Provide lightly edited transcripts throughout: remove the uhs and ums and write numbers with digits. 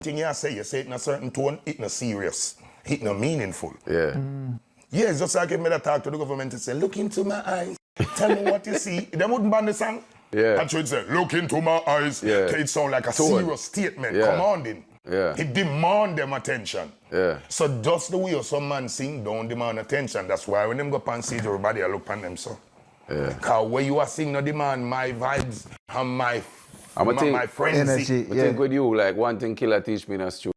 thing you say it in a certain tone, it not serious. It not meaningful. Yeah. Yeah, it's just like if I talk to the government and say, look into my eyes, tell me what you see. They wouldn't ban the song. Yeah. And so it say, look into my eyes. Yeah. It sound like a serious statement, Yeah. commanding. Yeah. It demand them attention. Yeah. So just the way some man sing don't demand attention. That's why when them go up on stage, everybody look on them so. Yeah. Because when you are singing, no demand my vibes and my frenzy. Energy. I think with you, like one thing Killer teach me that's true.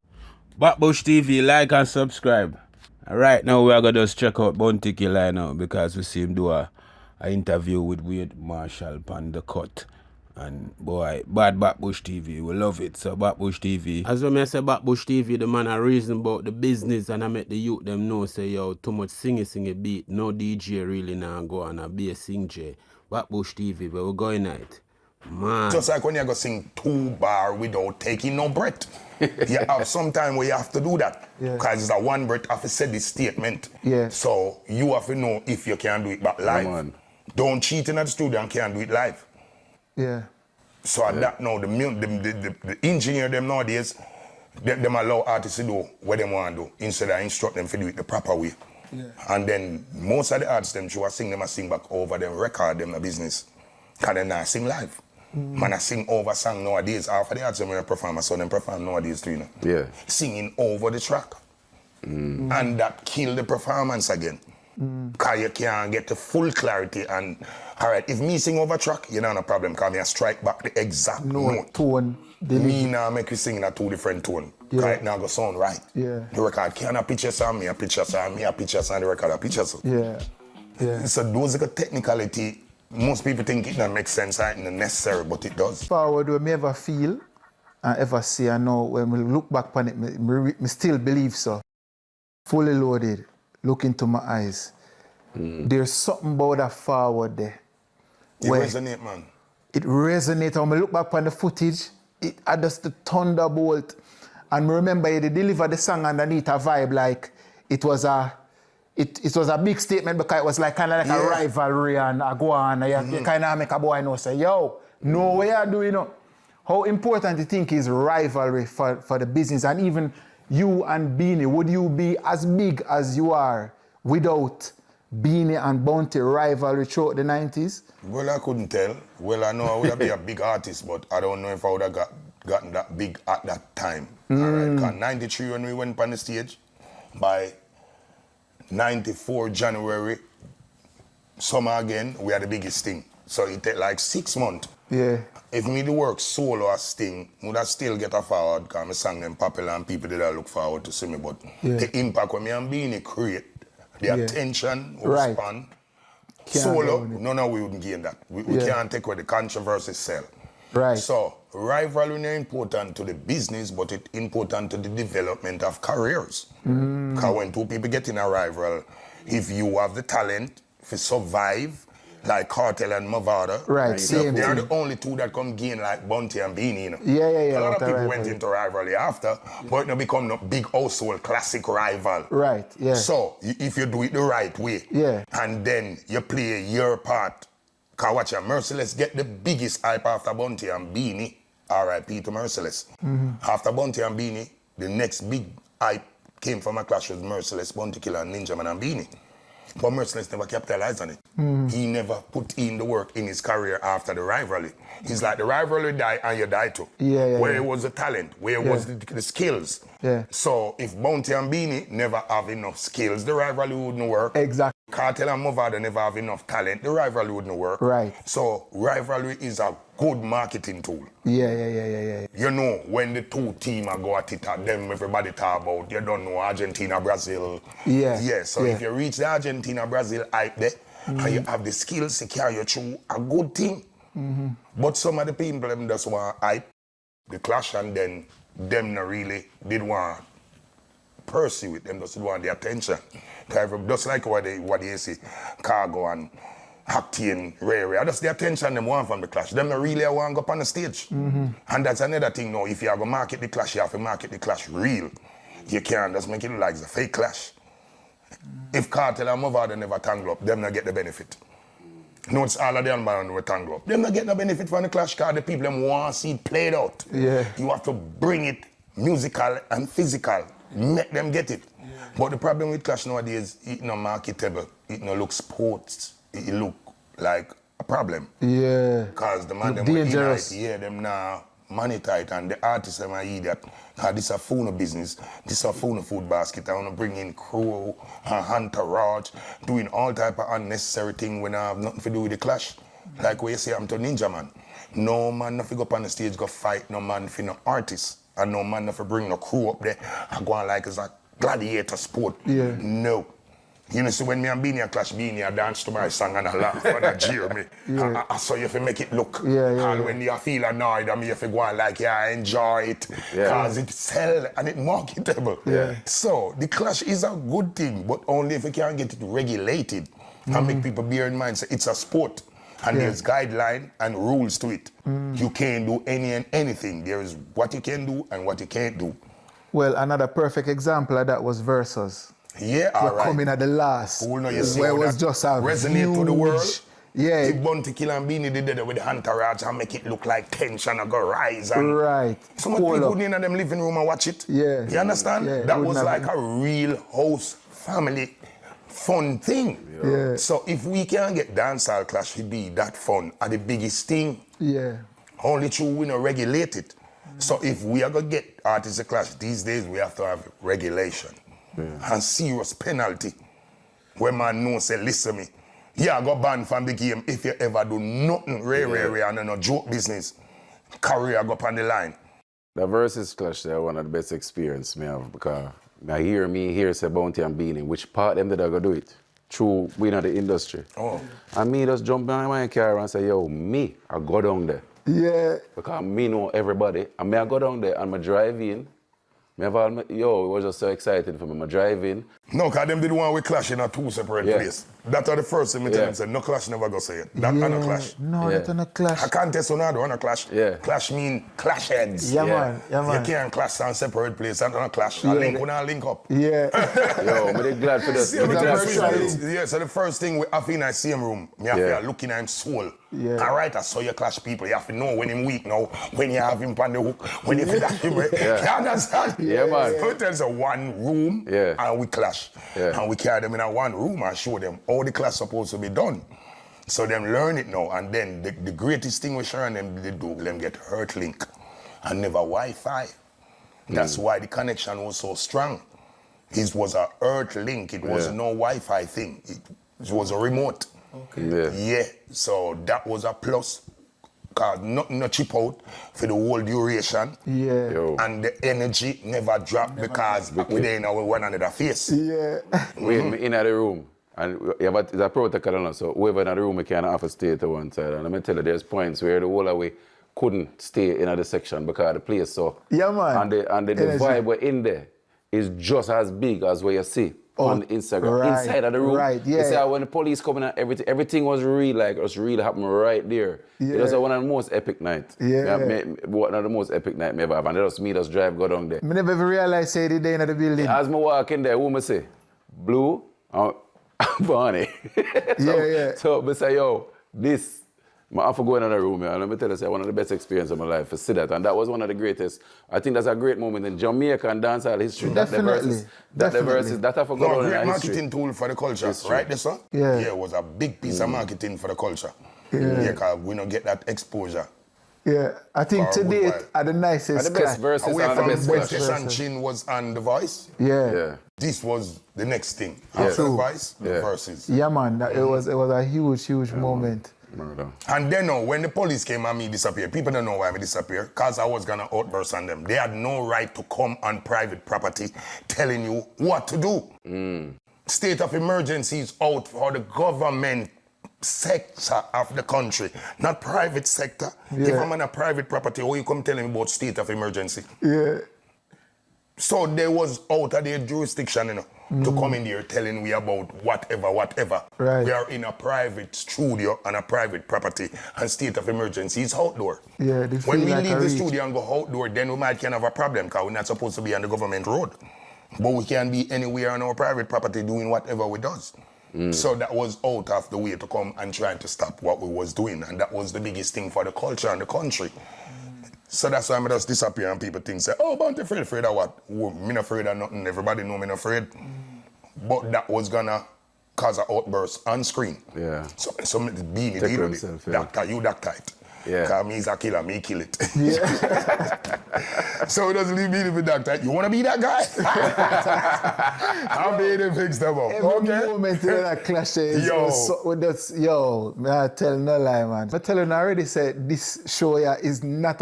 Backbush TV, like and subscribe. And right now we are gonna just check out Bounty Killer now because we see him do a interview with Wade Marshall on the cut. And boy, bad Backbush TV, we love it. So Backbush TV. As when I say Backbush TV, the man a reason about the business and I make the youth them know say yo too much singy beat. No DJ really now go on a be a sing J. Backbush TV, where we going at it. Man. Just like when you go sing 2 bar without taking no breath. You have some time where you have to do that. Because it's a 1 breath after said this statement. Yeah. So you have to know if you can do it back live. man. Don't cheat in the studio and can't do it live. Yeah. So at that now, the engineer them nowadays, them allow artists to do what they want to do instead of instruct them to do it the proper way. Yeah. And then most of the artists them should sing them a sing back over them, record them the business. Because they not sing live. Man, I sing over song nowadays. Half of the artists when I perform, I saw them perform nowadays too, you know. Yeah. Singing over the track. And that kill the performance again. Because you can't get the full clarity. And all right, if me sing over track, you know no problem. Because I strike back the exact note. Tone. Me now make you sing in a 2 different tone. Because it now go sound right. Yeah. The record can't have pictures on me, a pictures on me, a pictures on the record, a pictures. Yeah. Yeah. So those are the technicality. Most people think it doesn't make sense, it's not necessary, but it does. Forward when me ever feel and ever see and know when we look back on it, me still believe so. Fully loaded, look into my eyes. There's something about that forward there. It resonate, man. It resonates. When I look back on the footage, it had just the thunderbolt. And me remember they delivered the song underneath a vibe like it was a big statement because it was like kind of like a rivalry and a go on. You kind of make a boy know say, yo, know what you do, you know. How important you think is rivalry for the business, and even you and Beanie, would you be as big as you are without Beanie and Bounty rivalry throughout the 90s? Well, I couldn't tell. Well, I know I would have been a big artist, but I don't know if I would have gotten that big at that time. All right, 'cause 93 when we went on the stage, by 94 January, summer again, we had the biggest thing. So it take like 6 months. Yeah. If me do work solo or Sting, would I still get a forward because I sang them popular and people did look forward to see me. But the impact when me and Beanie create, the attention, respond, solo, no, we wouldn't gain that. We can't take away the controversy sell. Right. So rivalry is important to the business, but it's important to the development of careers. Because when 2 people get in a rival, if you have the talent to survive, like Cartel and Mavado, right, they are the only 2 that come gain like Bounty and Beanie. You know? Yeah. A lot of people went into rivalry after, but it become a big household classic rival. Right, yeah. So if you do it the right way, and then you play your part, because watch out, Merciless get the biggest hype after Bounty and Beanie. R.I.P. to Merciless. After Bounty and Beanie, the next big hype came from a clash with Merciless, Bounty Killer, and Ninja Man and Beanie. But Merciless never capitalized on it. He never put in the work in his career after the rivalry. It's like the rivalry die and you die too. Where was the talent? Where was the skills? So if Bounty and Beanie never have enough skills, the rivalry wouldn't work. Exactly. Cartel and Mavado never have enough talent, the rivalry wouldn't work. Right. So rivalry is a good marketing tool. Yeah. You know, when the 2 teams go at it, them everybody talk about, you don't know Argentina, Brazil. So if you reach the Argentina, Brazil hype there, and you have the skills to carry you through, a good thing. But some of the people them just want hype, the clash, and then them not really did want pursue it, them just want the attention. Just like what they say, Cargo and Octane, Ray. That's the attention them want from the clash. Them not really want to go up on the stage. And that's another thing now. If you have to market the clash, you have to market the clash real. You can't just make it look like it's a fake clash. If Cartel and Mavado never tangle up, them not get the benefit. No, it's all of them man will tangle up. Them not get the benefit from the clash because the people them want to see it played out. You have to bring it musical and physical. Make them get it. But the problem with Clash nowadays, it not marketable. It not look sports. It look like a problem. Yeah. Because the man Look them dangerous. them now monetize and the artists them are idiot. Because this is a phone business. This is a phone food basket. I want to bring in crew and entourage, doing all type of unnecessary thing when I have nothing to do with the Clash. Like what you say, I'm to Ninja Man. No man nothing go up on the stage go fight no man for no artist. And no man nothing bring no crew up there and go on like it's a gladiator sport. Yeah. No. You know, so when me and Beanie Clash, Beanie dance to my song and I laugh and I jeer me. Yeah. I saw you have to make it look. Yeah. And when you feel annoyed, I mean, you have to go on like, yeah, I enjoy it. Because it sell and it marketable. Yeah. So the Clash is a good thing, but only if you can get it regulated and make people bear in mind, so it's a sport. And there's guideline and rules to it. You can't do any and anything. There is what you can do and what you can't do. Well, another perfect example of that was Versus. Yeah, all We're right. coming at the last. Cool, now you see where it how was that just a resonate huge, to the world. Yeah. If Bounty Killer and Beanie did that with the entourage and make it look like tension and go rise. And Right. some Cool people up. in them living room and watch it. Yeah. You understand? Yeah, That wouldn't was have like been- a real house family fun thing. Yeah. So if we can get dancehall Clash to be that fun are the biggest thing. Yeah. Only true we not regulate it. So if we are gonna get artists to Clash these days, we have to have regulation and serious penalty. When man know say, listen me, yeah, I got banned from the game if you ever do nothing rare and no joke business. Career go up on the line. The Versus Clash, they're one of the best experience me have because I hear say Bounty and Beanie, which part them did I go do it? Through we in the industry. Oh. And me just jump behind my car and say, yo, me, I go down there. Yeah. Because me know everybody. And me I go down there and I drive in. Me have all my, yo, it was just so exciting for me. I drive in. No, because them did one with Clash in a two separate places. That are the first thing me tell them, say, no Clash never go say it. That yeah. and a Clash. No, Yeah. that's on a Clash. I can't tell you now, on a Clash. Yeah. Clash mean clash heads. Yeah, man. Yeah, man. You can't clash on separate place and on a Clash. Yeah. A link when I link up. Yeah. Yo, I'm really glad for that. See, I'm but glad the for first that. yeah, so the first thing we have in the same room, me have Yeah. to look in him soul. Yeah. All right, I saw you Clash people. You have to know when him weak now, when you have him on the hook, when you feel that him. You understand? Yeah, man. So there's a one room and we clash. Yeah. And we carry them in a one room and show them how the clash supposed to be done. So them learn it now. And then the greatest thing we share them they do, them get Earth Link and never Wi-Fi. That's why the connection was so strong. It was a Earth Link. It was no Wi-Fi thing. It was a remote. Yeah. Yeah, so that was a plus. Cause nothing no chip out for the whole duration. Yeah. Yo. And the energy never dropped because we there in our one another face. Yeah. We in the room. And yeah, but it's a protocol, you know, so whoever in the room, we can't have to stay to one side. And let me tell you, there's points where the whole of we couldn't stay in the section because of the place. So Yeah, man. And the Energy. vibe we're in there is just as big as what you see on Instagram. right, Inside of the room. right, yeah. You see how when the police coming and everything was real, like it was really happening right there. It was one of the most epic nights. Yeah. One of the most epic nights me ever have. And that was me just drive go down there. I never even realized say the day in the building. As me walk in there, who me say? Blue, Barney. Yeah. So me say, yo, this, I have to go in another room here. And let me tell you, say, one of the best experiences of my life to see that. And that was one of the greatest. I think that's a great moment in Jamaica and dancehall history. Definitely. That I have to go No, down great in marketing history. tool for the culture, History. right, this sir? Yeah. Yeah, it was a big piece of marketing for the culture. Yeah, because we don't get that exposure. Yeah. I think For a today good while. are the nicest And the best Clash. verses Away and the from best when clash. Tess and Chin was on The Voice, Yeah. Yeah. this was the next thing. Yeah. After The True. Voice, the Yeah. verses. Yeah, man. It was a huge moment. Murder. And then when the police came and me disappeared, people don't know why me disappeared, because I was gonna outburst on them. They had no right to come on private property telling you what to do. State of emergency is out for the government sector of the country, not private sector. Yeah. If I'm on a private property, why you come telling me about state of emergency? Yeah. So they was out of their jurisdiction, to come in there telling we about whatever. Right. We are in a private studio on a private property, and state of emergency is outdoor. Yeah, they When feel we like leave a the reach. studio and go outdoor, then we might can have a problem because we're not supposed to be on the government road. But we can be anywhere on our private property doing whatever we does. So that was out of the way to come and try to stop what we was doing, and that was the biggest thing for the culture and the country. So that's why I just disappear and people think, say, oh, Bounty afraid of what? Oh, me not afraid of nothing. Everybody know me not afraid. But that was gonna cause an outburst on screen. Yeah. So Beanie Take deal with himself, it. yeah. Doctor, you doctor it. Yeah. Because me is a killer, me kill it. So it doesn't leave me to be doctor. You wanna be that guy? I'll be the fix them up. Every Okay? moment in that clash is Yo. I tell no lie, man. I tell you I already said this show here is not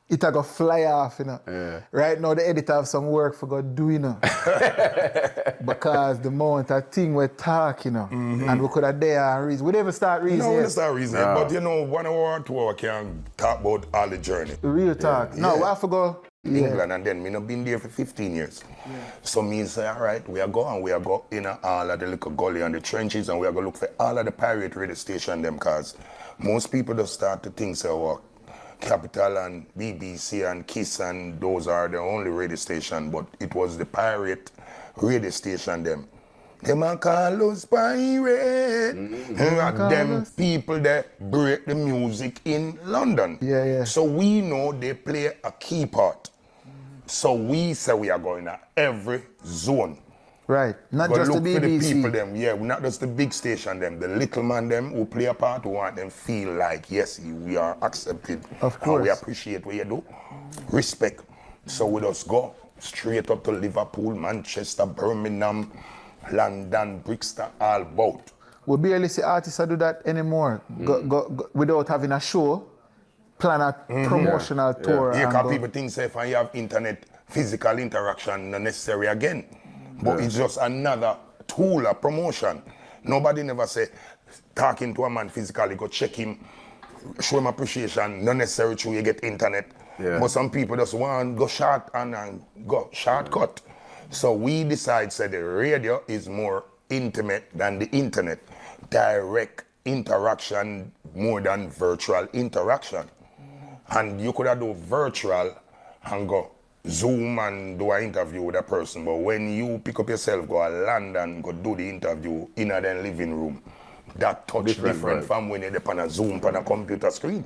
it a go fly off, you know. Yeah. Right now the editor have some work for go do, you know. Because the moment a thing we talk, you know, and we could have there and reason. We never start reasoning. No, yet. that's not reason. No. But you know, 1 hour or 2 hours can talk about all the journey. Real talk. No, Yeah. we have to go. Yeah. England, and then me not been there for 15 years. So me say, all right, we are going, we are go in all of the little gully and the trenches, and we are going to look for all of the pirate radio station them, cause most people just start to think, say, well, Capital and BBC and Kiss and those are the only radio station, but it was the pirate radio station them. Them a call us pirate. Them people that break the music in London. Yeah. So we know they play a key part. So we say we are going to every zone. Right. Not Go just the look for the BBC. people them, yeah, not just the big station them, the little man them who play a part, who want them feel like, yes, we are accepted. Of And we course. appreciate what you do. Respect. So we just go straight up to Liverpool, Manchester, Birmingham, London, Brixton, all about. We barely see artists that do that anymore. Go, without having a show, plan a promotional tour. Yeah, and because go. people think say if you have internet, physical interaction not necessary again. But it's just another tool of promotion. Nobody never say talking to a man physically, go check him, show him appreciation, not necessary true you get internet. Yeah. But some people just want go short and go shortcut. So we decide say the radio is more intimate than the internet. Direct interaction more than virtual interaction. And you could have do virtual and go Zoom and do an interview with a person, but when you pick up yourself, go to London, go do the interview in a then living room, that touch different right. from when you're on a Zoom on a computer screen.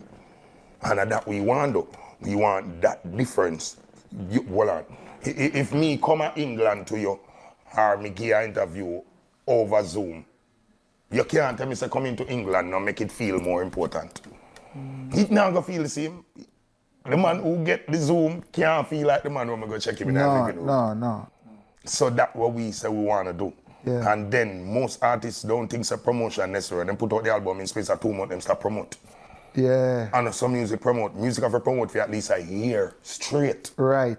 And that we want though. We want that difference. If me come to England to you, or me give an interview over Zoom, you can't tell me say come into England now make it feel more important. It not gonna feel the same. The man who get the Zoom can't feel like the man who go check him in the living room. No. So that's what we say we want to do. Yeah. And then most artists don't think it's a promotion necessary. Them put out the album in space of 2 months, them start promote. Yeah. And some music have to promote for at least a year straight. Right.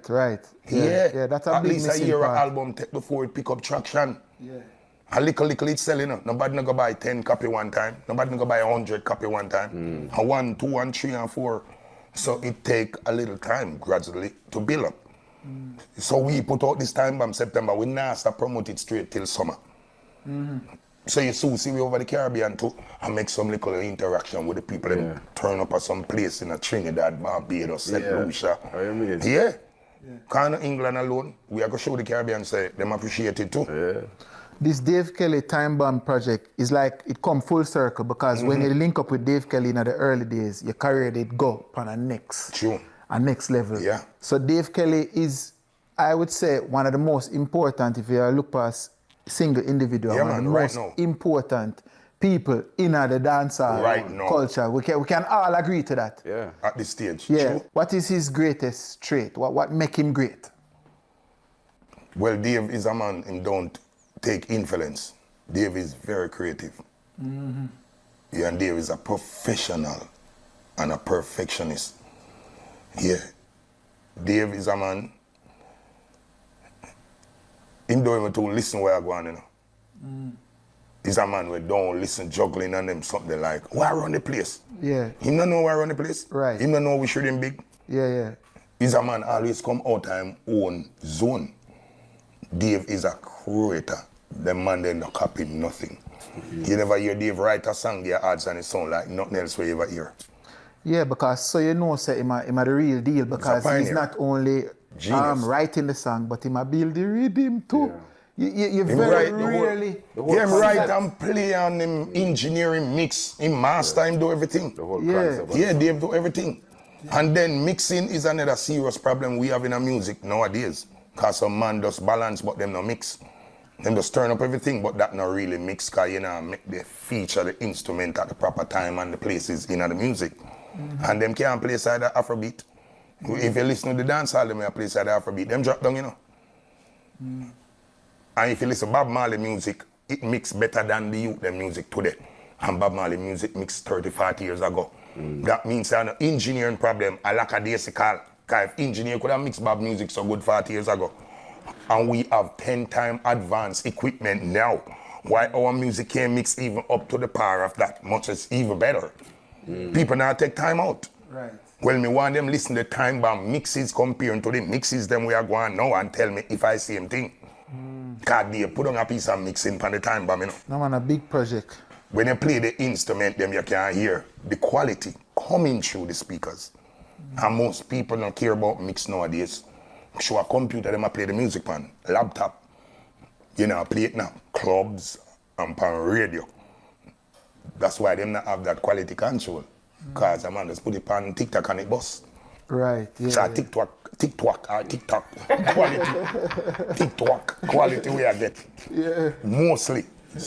Yeah, that's a at big least a missing year part. an album take before it pick up traction. Yeah. A little it's selling. Nobody no go buy 10 copy one time. Nobody no go buy 100 copy one time. And 1, 2, and 3, and 4. So it take a little time gradually to build up. So we put out this time bomb September. We now start promote it straight till summer. So you see we over the Caribbean too and make some little interaction with the people and turn up at some place in a Trinidad, Barbados, St. Lucia. Oh, you mean? Yeah. Kind of England alone, we are going to show the Caribbean say them appreciate it too. Yeah. This Dave Kelly Time Bomb project is like it come full circle because when you link up with Dave Kelly in the early days, your career did go on a next level. Yeah. So Dave Kelly is, I would say, one of the most important, if you look past single individual, Yeah, one of man, the right most now. important people in the dancehall Right now. culture. We can all agree to that. Yeah. At this stage. Yeah. True. What is his greatest trait? What make him great? Well, Dave is a man and don't take influence. Dave is very creative. Yeah, and Dave is a professional and a perfectionist. Yeah. Dave is a man. Him don't even to listen where I go on, you know. He's a man who don't listen juggling and them something like, why run the place? Yeah. Him don't know why run the place. Right. Him don't know we shoot him big. Yeah. He's a man always come out of him own zone. Dave is a creator. The man they not copy nothing. You never hear Dave write a song, their odds and it sound like nothing else we ever hear. Yeah, because so you know, say him a the real deal because he's pioneer. not only Genius. writing the song, but him a build the rhythm too. You Him very write the whole- rarely. Yeah, him write and play and him engineering mix, him master, him do everything. The whole Yeah. concept. Yeah, Dave do everything. And then mixing is another serious problem we have in our music nowadays. Because some man just balance, but them no mix. Them just turn up everything, but that not really mix, because you know, make the feature the instrument at the proper time and the places in the music. And them can't play side of Afrobeat. If you listen to the dancehall, them play side of Afrobeat. Them drop down, you know. And if you listen to Bob Marley music, it mix better than the youth them music today. And Bob Marley music mixed 30, 40 years ago. That means an engineering problem, a lackadaisical. Because if engineer could have mixed Bob music so good 40 years ago. And we have 10 times advanced equipment now. Why our music can't mix even up to the power of that, much as even better. People now take time out. Right. Well, me want them listen to time bomb mixes comparing to the mixes them we are going now and tell me if I same thing. Because they put on a piece of mixing on the time bomb, you know. No man, a big project. When you play the instrument, them you can hear the quality coming through the speakers. And most people don't care about mix nowadays. Show a computer, them I play the music on laptop. You know, play it now. Clubs and on radio. That's why them not have that quality control. Because a man just put it on TikTok and it bust. Right, yeah. So TikTok quality. TikTok quality we are get. Yeah. Mostly.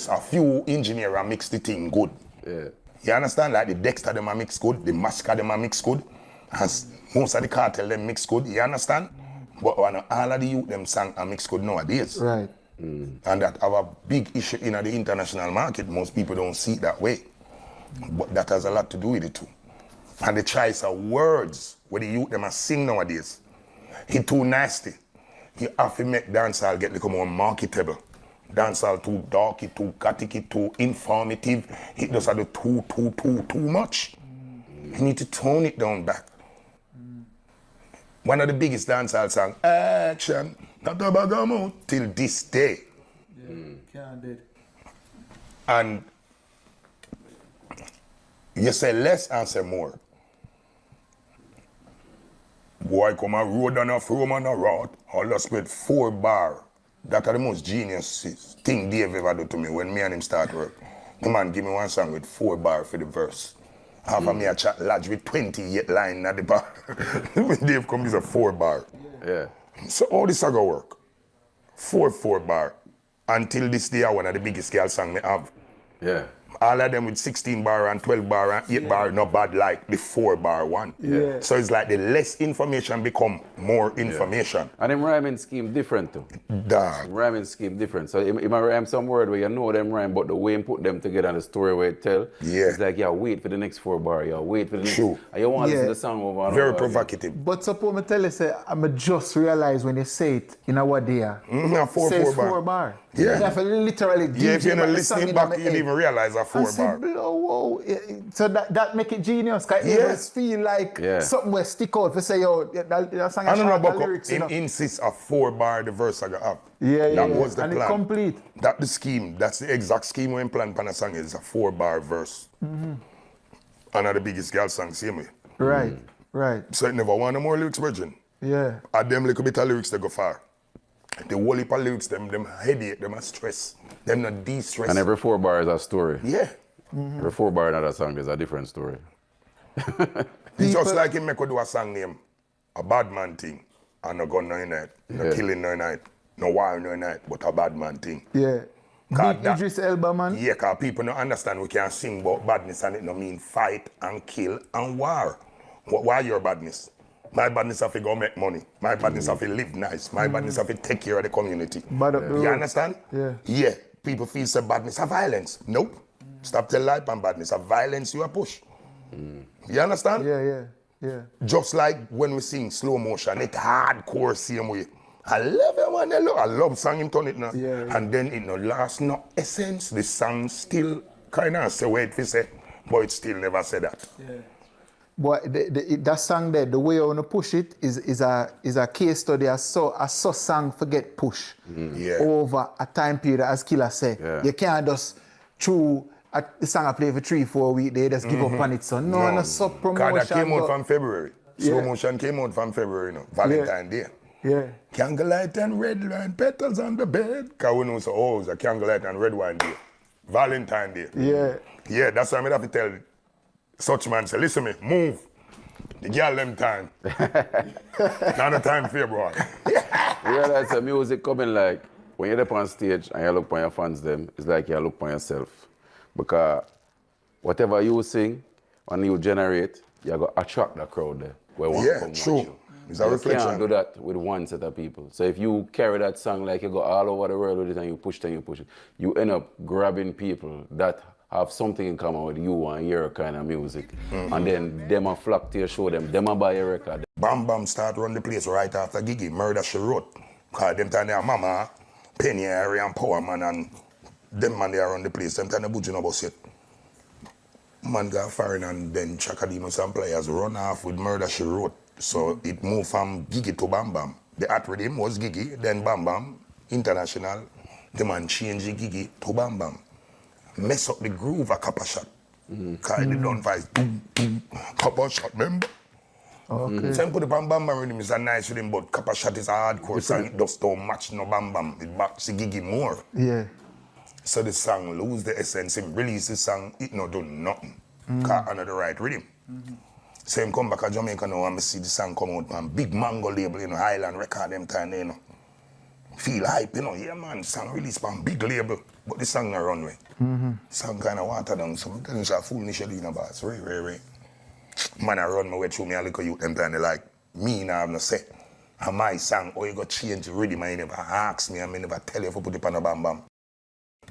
A few engineers mix the thing good. Yeah. You understand? Like the Dexter them a mix good, the Masca them a mix good. And most of the cartel them mix good, you understand? But when all of the youth them sang a mix good nowadays. Right. And that have a big issue in the international market. Most people don't see it that way. But that has a lot to do with it too. And the choice of words where the youth them a sing nowadays. He too nasty. You have to make dancehall get little more marketable. Dancehall too dark, it too gothic, it too informative. It just had too much. You need to tone it down back. One of the biggest dancehall songs, Action, not a bag of mouth, till this day. Can't do it. And you say less and say more. Boy come a road and a from and a road, all just with 4 bars. That are the most genius thing Dave ever do to me when me and him start work. The man give me one song with 4 bars for the verse. Half of me a chat lodge with 28 lines at the bar. When Dave come, he's a 4 bar. Yeah. So how this a go work? 4 bar. Until this day, one of the biggest girl song me have. Yeah. All of them with 16 bar and 12 bar and 8 bar, not bad like the 4 bar one. Yeah. So it's like the less information become more information. And them rhyming scheme different too. Dog. Rhyming scheme different. So it might rhyme some word where you know them rhyme, but the way you put them together and the story where it tell, Yeah. it's like, wait for the next 4 bar, wait for the next. True. And you want to listen Yeah. to the song over and Very over again. provocative. But suppose me tell you, say, I just realize when you say it in a word there. A 4 Say it's 4 bar. 4 bar. Yeah. You have to literally Yeah, if you're not back the song listening in back, my you'll head. even realize a 4 I said, bar. whoa. So that make it genius. Cause it Yeah. just feel like Yeah. something will stick out. If say, yo, that song I don't know the about lyrics, you know. insists a 4 bar the verse I got up. Yeah, That yeah. was the And plan. it complete. That the scheme. That's the exact scheme when plan pan a song is a 4 bar verse. Another biggest girl song, same way. Right, right. So it never want no more lyrics, virgin. Yeah. Add them little bit of lyrics they go far. The whole heap of lyrics, them headache, them a stress. Them not de-stress. And every 4 bar is a story. Yeah. Every 4 bar in that song is a different story. It's just like him make do a song name, a bad man thing. And no gun no night, no Yeah. killing no night, no war no night, but a bad man thing. Yeah. God, Big that- Idris Elba, man. Yeah, because people don't understand we can sing about badness and it no mean fight and kill and war. Why your badness? My badness have to go make money. My badness have to live nice. My badness have to take care of the community. Bad up the You road. understand? Yeah. Yeah. People feel say badness have violence. Nope. Stop telling life and badness have violence you a push. You understand? Yeah. Just like when we sing slow motion, it hardcore same way. I love it when I love song him turn it now. Yeah. And then it no last no essence. The song still kind of say what it say, but it still never say that. But that song there, the way I want to push it is a case study. I saw song forget push Yeah. over a time period, as Killer say. Yeah. You can't just the song I play for 3-4 weeks, they just give up on it. So no sub promotion. Cause that came out but- from February. Slow Yeah. motion came out from February, no. Valentine Day. Yeah. Candlelight and red wine, petals on the bed. Cause we know so, oh, it's a candlelight and red wine day. Valentine Day. Yeah. Yeah, that's why I have to tell such man, say, listen me, move. The girl them time. Not the time for you, bro. You realize the music coming like, when you're up on stage and you look on your fans them, it's like you look on yourself. Because whatever you sing and you generate, you're going to attract the crowd there. Where want to come watch true. you. It's a reflection. You can't do that with one set of people. So if you carry that song like you go all over the world with it and you push it, you end up grabbing people that have something in common with you and your kind of music. And then them a flock to your show, them a buy your record. Bam Bam start run the place right after Gigi. Murder She Wrote. Because them time they are Mama, Penny, Harry and Power Man and them man they are run the place. Them time they budging about it. Man got foreign and then Chakademos and players run off with Murder She Wrote. So it moved from Gigi to Bam Bam. The art rhythm was Gigi, then Bam Bam, international. The man changed Gigi to Bam Bam. Mess up the groove of Kappa Shot. Because they don't vice. Boom, boom, Kappa Shot, remember? Okay. Same put the Bam Bam rhythm is a nice rhythm, but Kappa Shot is a hardcore song. It just don't match no Bam Bam. It backs the Gigi more. Yeah. So the song lose the essence. Him release the song, it no do nothing. Because under the right rhythm. So him come back to Jamaica now and I see the song come out man. Big Mango label, you know, Highland Record them time, you know. Feel hype, you know, yeah man, song release from big label, but the song not run way. Song kind of water down, sometimes I fool Michelina boss, right. Man I run my way through me a little youth them time, they like, me now have no say. And my song, oh you go change the rhythm, I never ask me, I never tell you if I put it on a Bam Bam.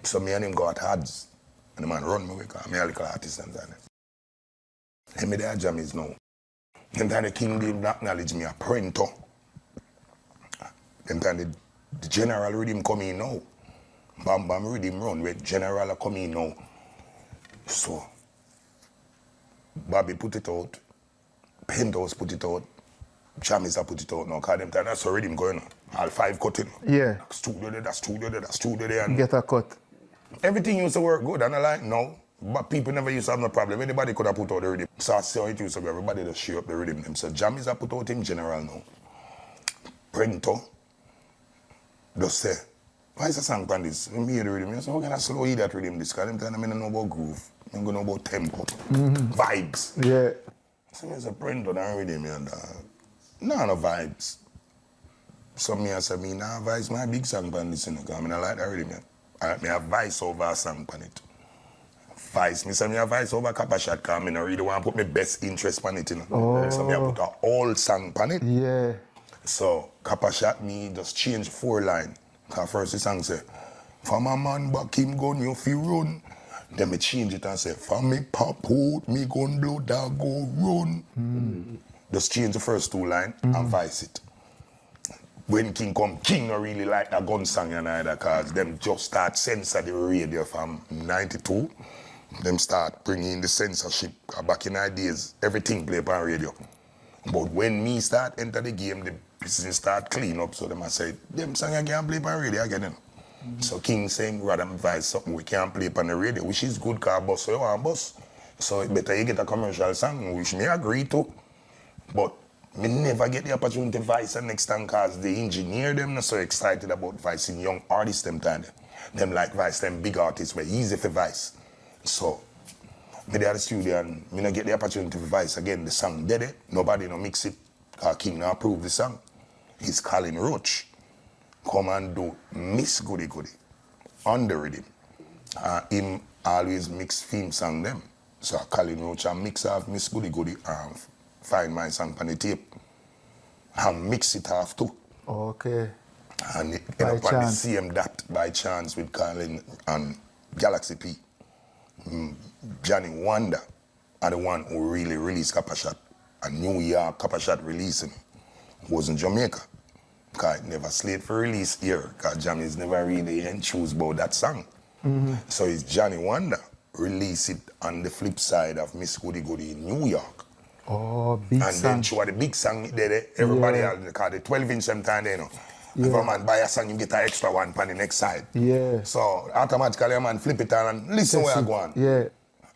So me and him go at odds, and the man run my way, because I'm a little artist and that. Let me there jammies now. Them time the King didn't acknowledge me a Prento. Them time the general rhythm come in now. Bam Bam rhythm run where general come in now. So Bobby put it out, Penthouse put it out, Jamisa put it out now, because them time that's the rhythm going on. All five cutting. Yeah. Studio there. And Get a cut. everything used to work good, and I like no. But people never used to have no problem. Anybody could have put out the rhythm. So I see how it used to go. Everybody just share up the rhythm. Them. So Jammies have put out in general now. Prento just say, why is the song on this? Let me hear the rhythm. I say, how can I slow hear that rhythm? This because them time I don't know about groove. I don't know about tempo. Vibes. Yeah. So I say, Prento that rhythm and no vibes. So I say, me nah vibes my big song on this, because I like that rhythm. I have vice over a song on it. Vice. Me say me a vice over Kappa Shot because I don't really want to put my best interest on it, you know. So me I put an old song on it. Yeah. So Kappa Shot me just change 4 lines. Because first the song say, from a man back him gun you feel run. Then me change it and say, from me pop out me gun blow dog go run. Just change the first 2 lines and vice it. When King come, King don't really like that gun song and either because them just start censor the radio from 92. Them start bringing the censorship. Back in our days, everything play on radio. But when me start enter the game, the business start clean up. So them I say, them song I can't play on radio again. You know? So King saying, rather advise something we can't play on the radio, which is good because boss, so you want boss. So it better you get a commercial song, which me agree to. But me never get the opportunity to voice the next time because the engineer them not so excited about voicing young artists them time. Them like voice them big artists were easy for voice. So me there at the studio and me not get the opportunity to voice again. The song dead it. Nobody no mix it. Cause King not approve the song. He's calling Roach. Come and do Miss Goody Goody on the rhythm. Him always mix theme song them. So Colin Roach and mix off Miss Goody Goody and find my song on the tape and mix it off too. Okay. And it end up on the same that by chance with Colin and Galaxy P. Johnny Wonder are the one who really released Kappa Shot. And New York Kappa Shot releasing was in Jamaica. Because it never slate for release here. Because Johnny's never really enthused about that song. So it's Johnny Wonder release it on the flip side of Miss Goody Goody in New York. Oh, big and song. then show the big song there. Everybody else, because the 12-inch sometime you know. Yeah. If a man buy a song, you get an extra one on the next side. Yeah. So automatically a man flip it on and listen where I go on. Yeah.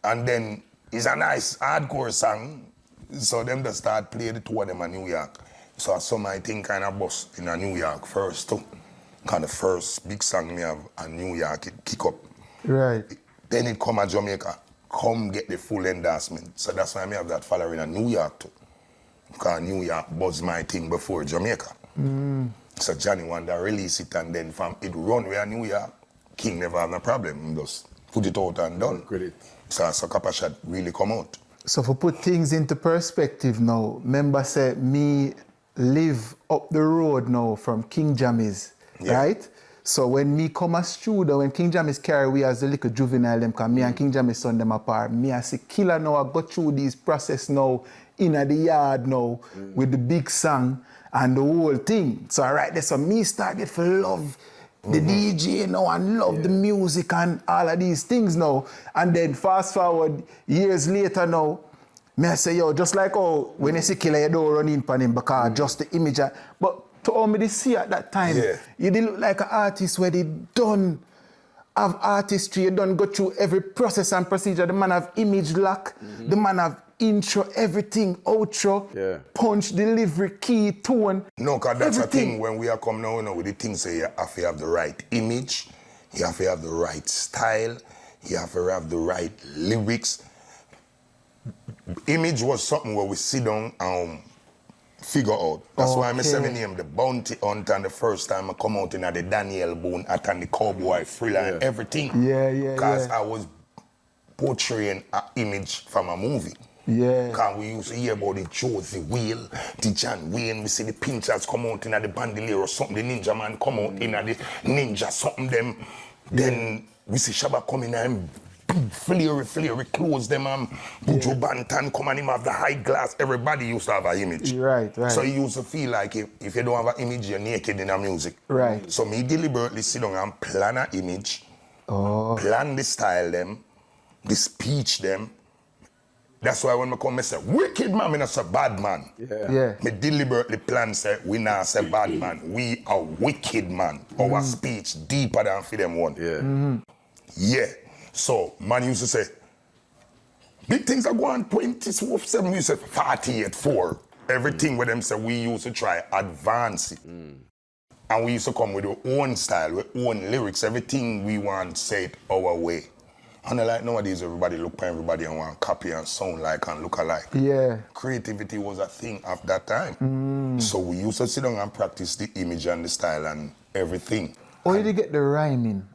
And then it's a nice hardcore song. So them just start play the 2 of them in New York. So some I think kind of bust in a New York first too. Kind of first big song me have in New York, it kick up. Right. Then it come to Jamaica, come get the full endorsement. So that's why I have that following in New York too. Because New York buzzed my thing before Jamaica. So Johnny Wonder release it and then from it run where New York, King never have no problem. He just put it out and done. Credit. So Sucker Shot really come out. So for put things into perspective now, remember say me live up the road now from King Jammy's, right? So when me come a studio, when King Jammy's carry we as a little juvenile them, cause me and King Jammy's son them apart, me as a killer now, I go through this process now, in the yard now, with the big song and the whole thing. So right there, so me started to love the DJ now and love the music and all of these things now. And then fast forward years later now, me I say, yo, just like how when you see Killer, you don't run in on him because just the image. But to all me they see at that time, you did look like an artist where they done have artistry, you done go through every process and procedure. The man have image lock, the man have intro, everything, outro, punch, delivery, key, tone. No, because that's everything. a thing when we are coming now, with the things say you have to have the right image, you have to have the right style, you have to have the right lyrics. Image was something where we sit down and figure out. That's why I'm saying name the Bounty Hunter, and the first time I come out in the Daniel Boone at and the Cowboy Thriller and everything. Because I was portraying an image from a movie. Because we used to hear about the Josie Wheel, the John Wayne, we see the Pinchers come out in the Bandolier or something, the Ninja Man come out in the Ninja something them. Then we see Shabba come in and flary clothes them and Buju Banton come and him have the high glass. Everybody used to have an image. Right. So you used to feel like if you don't have an image, you're naked in the music. Right. So me deliberately sit down and plan an image, plan the style them, the speech them. That's why when I come, I say, wicked man, I not say bad man. Me deliberately plan say, we not say bad man. We are wicked man. Our speech deeper than for them one. So, man used to say, big things are going 27, we say 48-4. Everything with them say, we used to try advance it. And we used to come with our own style, with own lyrics. Everything we want, say it our way. And like nowadays, everybody look for everybody and want to copy and sound like and look alike. Creativity was a thing at that time. So we used to sit down and practice the image and the style and everything. Or did you get the rhyming?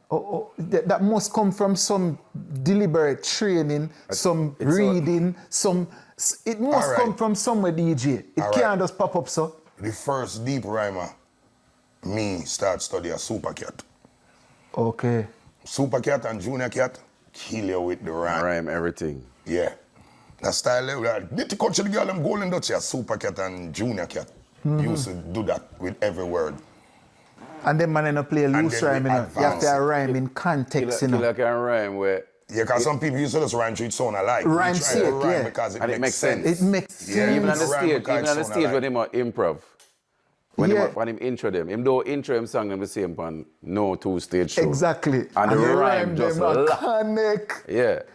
That must come from some deliberate training, some reading, it must come from somewhere, DJ. It can't just pop up, so. The first deep rhymer, me start study a Super Cat. Super Cat and Junior Cat, kill you with the rhyme. Rhyme everything. That style, did the coach of the girl, them Golden Dutch, Super Cat and Junior Cat. Used to do that with every word. And then man ain't play loose rhyme, you know. You have to rhyme in context, you know. Killer can rhyme where... because some people used to just rhyme to it sound alike. Rhyme sick, because it makes sense. It makes sense. Even on the stage when him improv. When him intro them. Him do intro him song them the same pan no two-stage show. Exactly. And the rhyme just connect.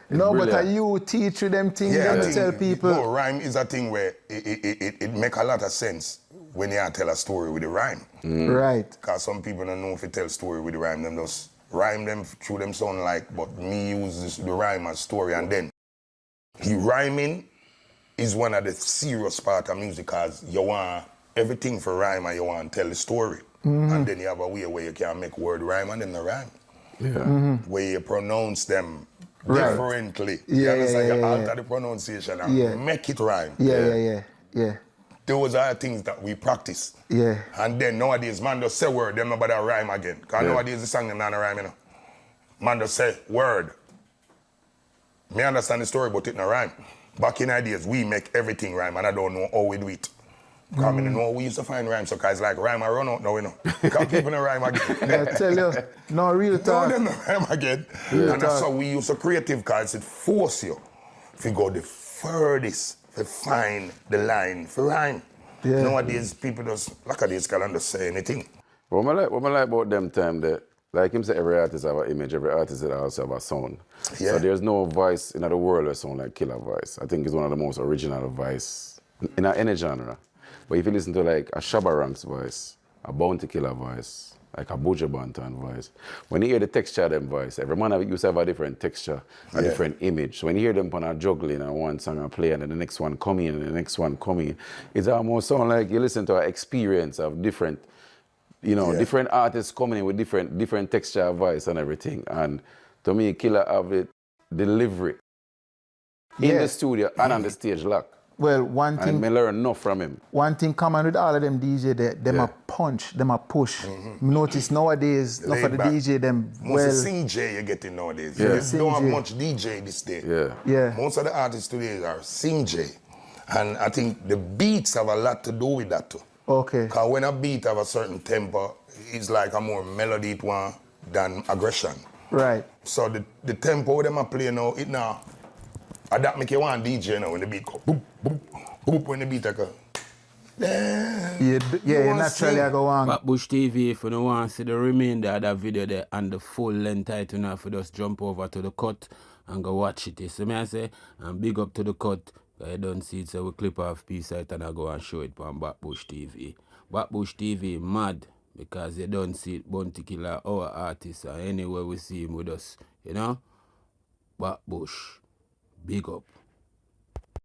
No, brilliant. But you teach them things them tell people. No, rhyme is a thing where it make a lot of sense when you tell a story with the rhyme. Right. Because some people don't know if you tell story with the rhyme, them just rhyme them through them sound like, but me use the rhyme as story. And then rhyming is one of the serious part of music because you want everything for rhyme and you want to tell the story. And then you have a way where you can make word rhyme and then the rhyme. Where you pronounce them differently. You understand? You alter the pronunciation and make it rhyme. Those are things that we practice. And then nowadays, man just say word, them nobody rhyme again. Because nowadays the song them not rhyme, you know. Man just say word. Me understand the story, but it not rhyme. Back in ideas, we make everything rhyme, and I don't know how we do it. Because I know how we used to find rhyme, so guys like rhyme I run out now, you know. Because people don't rhyme again. I tell you, no real talk. No, them don't rhyme again. And that's how we use the creative cards. It force you to go the furthest to find the line for rhyme. Nowadays, people just, look at this, can't just say anything. What I like about them time that, like him say, every artist have an image, every artist also have a sound. So there's no voice in the world that sound like Killer voice. I think it's one of the most original voice in any genre. But if you listen to like a Shabba Ranks voice, a Bounty Killer voice, like a Buju Banton voice. When you hear the texture of them voice, every man used to have a different texture, a different image. So when you hear them on a juggling and one song and play and then the next one coming and the next one coming, it's almost sound like you listen to an experience of different, different artists coming in with different texture of voice and everything. And to me, Killer have it delivery in the studio and on the stage lock. Well, one thing... And I learn enough from him. One thing common with all of them DJ, them a punch, them a push. Notice nowadays, not for the DJ, them most sing J you're getting nowadays. Yeah. You don't have much DJ this day. Yeah. Most of the artists today are sing J. And I think the beats have a lot to do with that too. Okay. Because when a beat have a certain tempo, it's like a more melody one than aggression. Right. So the tempo them are playing now, it now, that make you want DJ now when the beat go boop, boop, boop, when the beat go. Yeah, naturally I go on. Backbush TV, if you don't want to see the remainder of that video there and the full length title now, if you just jump over to the cut and go watch it. So me I say, and big up to the cut. I don't see it, so we clip off piece out and I go and show it on Backbush TV. Backbush TV mad because you don't see it, Bounty Killer, our artist, and anywhere we see him with us, Backbush, big up.